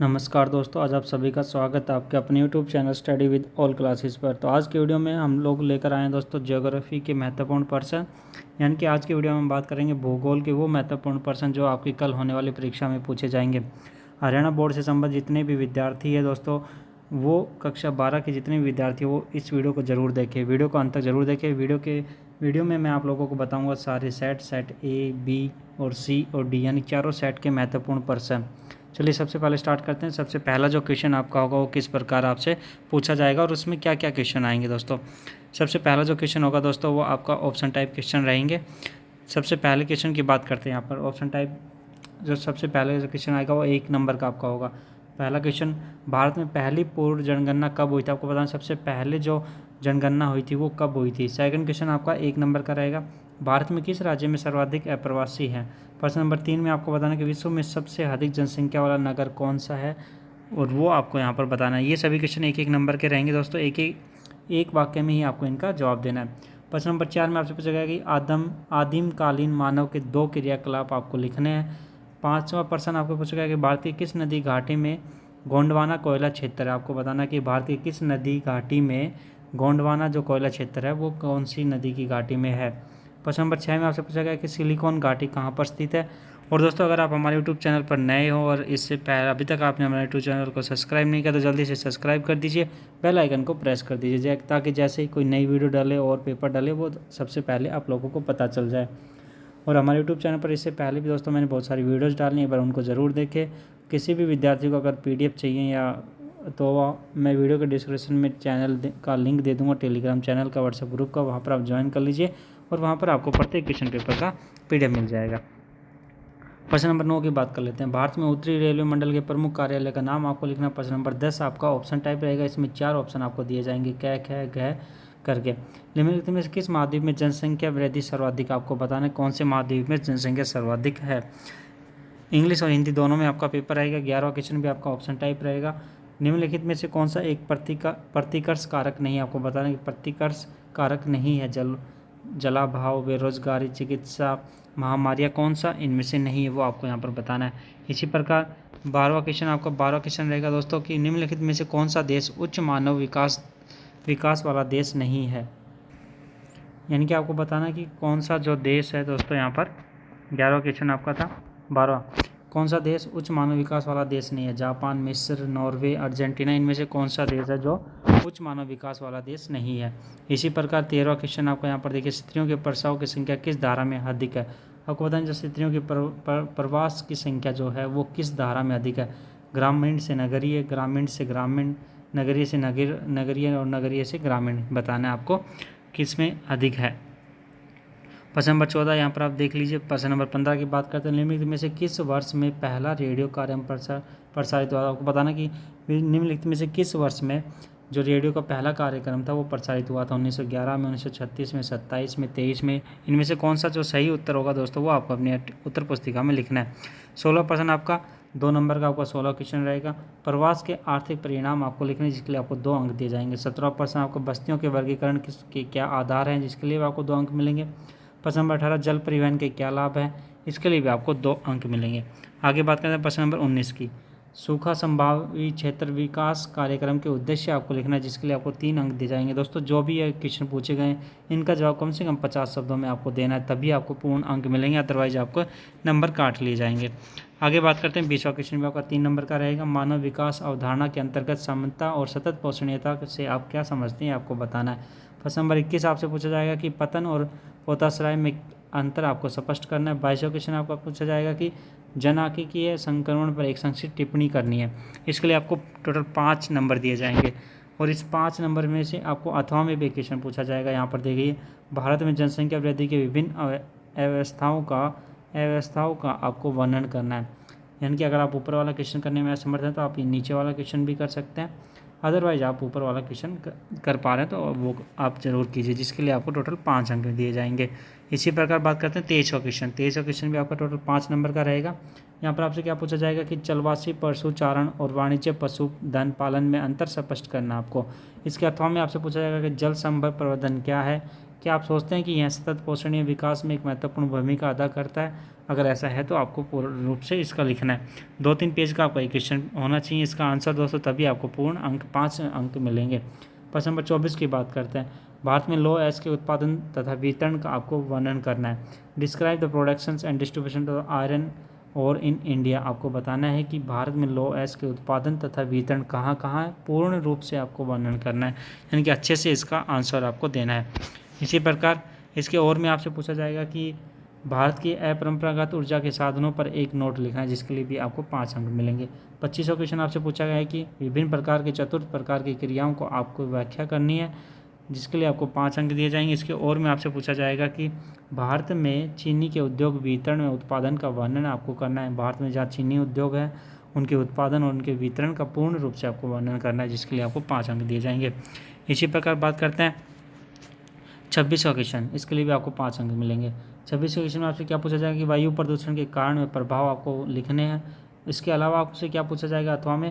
नमस्कार दोस्तों, आज आप सभी का स्वागत है आपके अपने YouTube channel study with all classes पर। तो आज की वीडियो में हम लोग लेकर आए हैं दोस्तों ज्योग्राफी के महत्वपूर्ण पर्सन, यानी कि आज की वीडियो में हम बात करेंगे भूगोल के वो महत्वपूर्ण पर्सन जो आपकी कल होने वाली परीक्षा में पूछे जाएंगे। हरियाणा बोर्ड से संबंधित जितने भी विद्यार्थी है दोस्तों, वो कक्षा 12 के जितने भी विद्यार्थी वो इस वीडियो को ज़रूर देखें, वीडियो को अंत तक ज़रूर देखें। वीडियो में मैं आप लोगों को बताऊँगा सारे सेट ए, बी और सी और डी, यानी चारों सेट के महत्वपूर्ण पर्सन। चलिए सबसे पहले स्टार्ट करते हैं। सबसे पहला जो क्वेश्चन आपका होगा वो किस प्रकार आपसे पूछा जाएगा और उसमें क्या क्या क्वेश्चन आएंगे दोस्तों। सबसे पहला जो क्वेश्चन होगा दोस्तों वो आपका ऑप्शन टाइप क्वेश्चन रहेंगे। सबसे पहले क्वेश्चन की बात करते हैं यहाँ पर। ऑप्शन टाइप जो सबसे पहले जो क्वेश्चन आएगा वो 1 नंबर का आपका होगा। पहला क्वेश्चन, भारत में पहली पूर्व जनगणना कब हुई थी? आपको बताना सबसे पहले जो जनगणना हुई थी वो कब हुई थी। सेकंड क्वेश्चन आपका 1 नंबर का रहेगा, भारत में किस राज्य में सर्वाधिक अप्रवासी हैं? प्रश्न नंबर 3 में आपको बताना कि विश्व में सबसे अधिक जनसंख्या वाला नगर कौन सा है, और वो आपको यहाँ पर बताना है। ये सभी क्वेश्चन 1-1 नंबर के रहेंगे दोस्तों, एक वाक्य में ही आपको इनका जवाब देना है। प्रश्न नंबर 4 में आपसे पूछा गया कि आदिम कालीन मानव के 2 क्रियाकलाप आपको लिखने हैं। 5वां प्रश्न आपको पूछा गया कि भारत की किस नदी घाटी में गोंडवाना कोयला क्षेत्र है? आपको बताना कि भारत की किस नदी घाटी में गोंडवाना जो कोयला क्षेत्र है वो कौन सी नदी की घाटी में है। प्रश्न नंबर 6 में आपसे पूछा गया कि सिलिकॉन घाटी कहाँ पर स्थित है। और दोस्तों अगर आप हमारे यूट्यूब चैनल पर नए हो और इससे पहले अभी तक आपने हमारे यूट्यूब चैनल को सब्सक्राइब नहीं किया तो जल्दी से सब्सक्राइब कर दीजिए, बेल आइकन को प्रेस कर दीजिए ताकि जैसे ही कोई नई वीडियो डाले और पेपर डाले वो सबसे पहले आप लोगों को पता चल जाए। और हमारे यूट्यूब चैनल पर इससे पहले भी दोस्तों मैंने बहुत सारी वीडियोज़ डाली हैं, एक बार उनको ज़रूर देखें। किसी भी विद्यार्थी को अगर PDF चाहिए या तो मैं वीडियो के डिस्क्रिप्शन में चैनल का लिंक दे दूँगा, टेलीग्राम चैनल का, व्हाट्सएप ग्रुप का, वहाँ पर आप ज्वाइन कर लीजिए और वहाँ पर आपको प्रत्येक क्वेश्चन पेपर का PDF मिल जाएगा। प्रश्न नंबर 9 की बात कर लेते हैं। भारत में उत्तरी रेलवे मंडल के प्रमुख कार्यालय का नाम आपको लिखना। प्रश्न नंबर 10 आपका ऑप्शन टाइप रहेगा, इसमें 4 ऑप्शन आपको दिए जाएंगे कै ख घ करके। निम्नलिखित में से किस महाद्वीप में जनसंख्या वृद्धि सर्वाधिक? आपको बताना है कौन से महाद्वीप में जनसंख्या सर्वाधिक है। इंग्लिश और हिंदी दोनों में आपका पेपर रहेगा। 11वां क्वेश्चन भी आपका ऑप्शन टाइप रहेगा। निम्नलिखित में से कौन सा एक प्रतिकर्ष कारक नहीं है? आपको बताना कि प्रतिकर्ष कारक नहीं है। जलाभाव, बेरोजगारी, चिकित्सा, महामारियाँ, कौन सा इनमें से नहीं है वो आपको यहाँ पर बताना है। इसी प्रकार 12वां क्वेश्चन आपका 12वां क्वेश्चन रहेगा दोस्तों कि निम्नलिखित में से कौन सा देश उच्च मानव विकास वाला देश नहीं है, यानी कि आपको बताना कि कौन सा जो देश है दोस्तों यहाँ पर। 11वां क्वेश्चन आपका था। 12वां, कौन सा देश उच्च मानव विकास वाला देश नहीं है? जापान, मिस्र, नॉर्वे, अर्जेंटीना, इनमें से कौन सा देश है जो उच्च मानव विकास वाला देश नहीं है। इसी प्रकार 13वां क्वेश्चन आपको यहाँ पर देखिए, स्त्रियों के प्रसव की संख्या किस धारा में अधिक है? आपको बताएं जो स्त्रियों की प्रवास की संख्या जो है वो किस धारा में अधिक है? ग्रामीण से नगरीय, ग्रामीण से ग्रामीण, नगरीय से नगरीय और नगरीय से ग्रामीण। बताना है आपको किस में अधिक है। प्रश्न नंबर 14 यहाँ पर आप देख लीजिए। प्रश्न नंबर 15 की बात करते हैं, निम्नलिखित में से किस वर्ष में पहला रेडियो कार्यक्रम प्रसारित हुआ? आपको बताना कि निम्नलिखित में से किस वर्ष में जो रेडियो का पहला कार्यक्रम था वो प्रसारित हुआ था। 1911 में, 1936 में, 27 में, 23 में। इनमें से कौन सा जो सही उत्तर होगा दोस्तों वो आपको अपनी उत्तर पुस्तिका में लिखना है। 16 प्रश्न आपका 2 नंबर का आपका 16 क्वेश्चन रहेगा। प्रवास के आर्थिक परिणाम आपको लिखने जिसके लिए आपको 2 अंक दिए जाएंगे। 17 प्रश्न आपको बस्तियों के वर्गीकरण किसके क्या आधार हैं जिसके लिए आपको 2 अंक मिलेंगे। प्रश्न नंबर 18 जल परिवहन के क्या लाभ हैं, इसके लिए भी आपको 2 अंक मिलेंगे। आगे बात करते हैं प्रश्न नंबर 19 की। सूखा संभावी क्षेत्र विकास कार्यक्रम के उद्देश्य आपको लिखना है जिसके लिए आपको 3 अंक दिए जाएंगे। दोस्तों जो भी ये क्वेश्चन पूछे गए इनका जवाब कम से कम 50 शब्दों में आपको देना है, तभी आपको पूर्ण अंक मिलेंगे, अदरवाइज आपको नंबर काट लिए जाएंगे। आगे बात करते हैं 20वां क्वेश्चन भी आपका 3 नंबर का रहेगा। मानव विकास अवधारणा के अंतर्गत समता और सतत पोषणीयता से आप क्या समझते हैं आपको बताना है। प्रश्न नंबर 21 आपसे पूछा जाएगा कि पतन और पोताश्रय में अंतर आपको स्पष्ट करना है। 22वां क्वेश्चन आपका पूछा जाएगा कि जनसांख्यिकीय संक्रमण पर एक संक्षिप्त टिप्पणी करनी है। इसके लिए आपको टोटल 5 नंबर दिए जाएंगे और इस 5 नंबर में से आपको अथवा में भी क्वेश्चन पूछा जाएगा। यहाँ पर देखिए, भारत में जनसंख्या वृद्धि के विभिन्न अवस्थाओं का आपको वर्णन करना है। यानी कि अगर आप ऊपर वाला क्वेश्चन करने में असमर्थ हैं तो आप ये नीचे वाला क्वेश्चन भी कर सकते हैं, अदरवाइज आप ऊपर वाला क्वेश्चन कर पा रहे हैं तो वो आप जरूर कीजिए, जिसके लिए आपको टोटल 5 अंक दिए जाएंगे। इसी प्रकार बात करते हैं 23वां क्वेश्चन। 23वां क्वेश्चन भी आपका टोटल 5 नंबर का रहेगा। यहाँ पर आपसे क्या पूछा जाएगा कि चलवासी पशुचारण और वाणिज्य पशुधन पालन में अंतर स्पष्ट करना आपको। इसके अथवा में आपसे पूछा जाएगा कि जल संभव प्रबंधन क्या है, क्या आप सोचते हैं कि यह सतत पोषणीय विकास में एक महत्वपूर्ण भूमिका अदा करता है? अगर ऐसा है तो आपको पूर्ण रूप से इसका लिखना है। 2-3 पेज का आपका एक क्वेश्चन होना चाहिए इसका आंसर दोस्तों, तभी आपको पूर्ण अंक 5 अंक मिलेंगे। प्रश्न नंबर 24 की बात करते हैं। भारत में लौह अयस्क के उत्पादन तथा वितरण का आपको वर्णन करना है। Describe the productions and distribution of iron और इन इंडिया। आपको बताना है कि भारत में लौह अयस्क के उत्पादन तथा वितरण कहाँ कहाँ है, पूर्ण रूप से आपको वर्णन करना है, यानी कि अच्छे से इसका आंसर आपको देना है। इसी प्रकार इसके और में आपसे पूछा जाएगा कि भारत की अपरंपरागत ऊर्जा के साधनों पर एक नोट लिखना है, जिसके लिए भी आपको 5 अंक मिलेंगे। 25वां क्वेश्चन आपसे पूछा गया है कि विभिन्न प्रकार के चतुर्थ प्रकार की क्रियाओं को आपको व्याख्या करनी है, जिसके लिए आपको 5 अंक दिए जाएंगे। इसके और में आपसे पूछा जाएगा कि भारत में चीनी के उद्योग वितरण में उत्पादन का वर्णन आपको करना है। भारत में जहाँ चीनी उद्योग है उनके उत्पादन और उनके वितरण का पूर्ण रूप से आपको वर्णन करना है, जिसके लिए आपको 5 अंक दिए जाएंगे। इसी प्रकार बात करते हैं 26वां क्वेश्चन, इसके लिए भी आपको 5 अंक मिलेंगे। 26वें क्वेश्चन में आपसे क्या पूछा जाएगा कि वायु प्रदूषण के कारण व प्रभाव आपको लिखने हैं। इसके अलावा आपसे क्या पूछा जाएगा अथवा में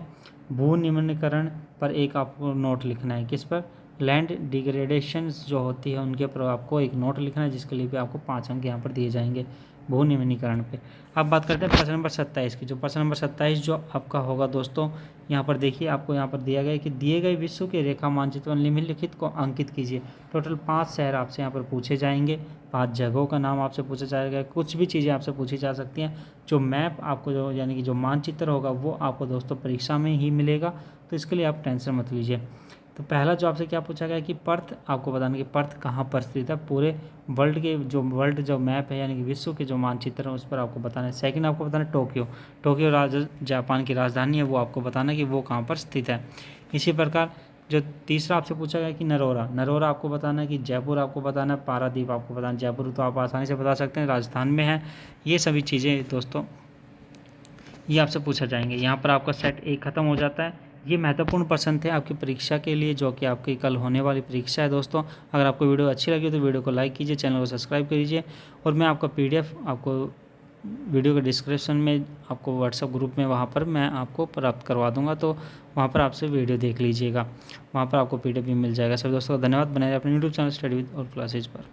भू निम्नीकरण पर एक आपको नोट लिखना है। किस पर? लैंड डिग्रेडेशन जो होती है उनके पर आपको एक नोट लिखना है, जिसके लिए भी आपको 5 अंक यहाँ पर दिए जाएंगे भू निम्नीकरण पे। अब बात करते हैं प्रश्न नंबर 27 की। जो प्रश्न नंबर 27 जो आपका होगा दोस्तों, यहाँ पर देखिए आपको यहाँ पर दिया गया है कि दिए गए विश्व के रेखा मानचित्र में निम्नलिखित को अंकित कीजिए। टोटल 5 शहर आपसे यहाँ पर पूछे जाएंगे, 5 जगहों का नाम आपसे पूछा जाएगा, कुछ भी चीज़ें आपसे पूछी जा सकती हैं। जो मैप आपको जो यानी कि जो मानचित्र होगा वो आपको दोस्तों परीक्षा में ही मिलेगा, तो इसके लिए आप टेंशन मत लीजिए। तो पहला जो आपसे क्या पूछा गया कि पर्थ आपको बताना कि पर्थ कहाँ पर स्थित है पूरे वर्ल्ड जो मैप है यानी कि विश्व के जो मानचित्र है उस पर आपको बताना है। सेकंड आपको बताना है टोक्यो जापान की राजधानी है, वो आपको बताना है कि वो कहाँ पर स्थित है। इसी प्रकार जो तीसरा आपसे पूछा गया कि नरोरा आपको बताना है कि जयपुर आपको बताना है, पारादीप आपको बताना है। जयपुर तो आप आसानी से बता सकते हैं, राजस्थान में है। ये सभी चीज़ें दोस्तों ये आपसे पूछा जाएंगे। यहाँ पर आपका सेट 1 खत्म हो जाता है। ये महत्वपूर्ण प्रश्न थे आपकी परीक्षा के लिए, जो कि आपकी कल होने वाली परीक्षा है दोस्तों। अगर आपको वीडियो अच्छी लगी तो वीडियो को लाइक कीजिए, चैनल को सब्सक्राइब कीजिए, और मैं आपका PDF आपको वीडियो के डिस्क्रिप्शन में आपको व्हाट्सएप ग्रुप में वहाँ पर मैं आपको प्राप्त करवा दूँगा, तो वहाँ पर आपसे वीडियो देख लीजिएगा, वहाँ पर आपको PDF भी मिल जाएगा। सभी दोस्तों का धन्यवाद। बनाए अपने YouTube channel study with all classes पर।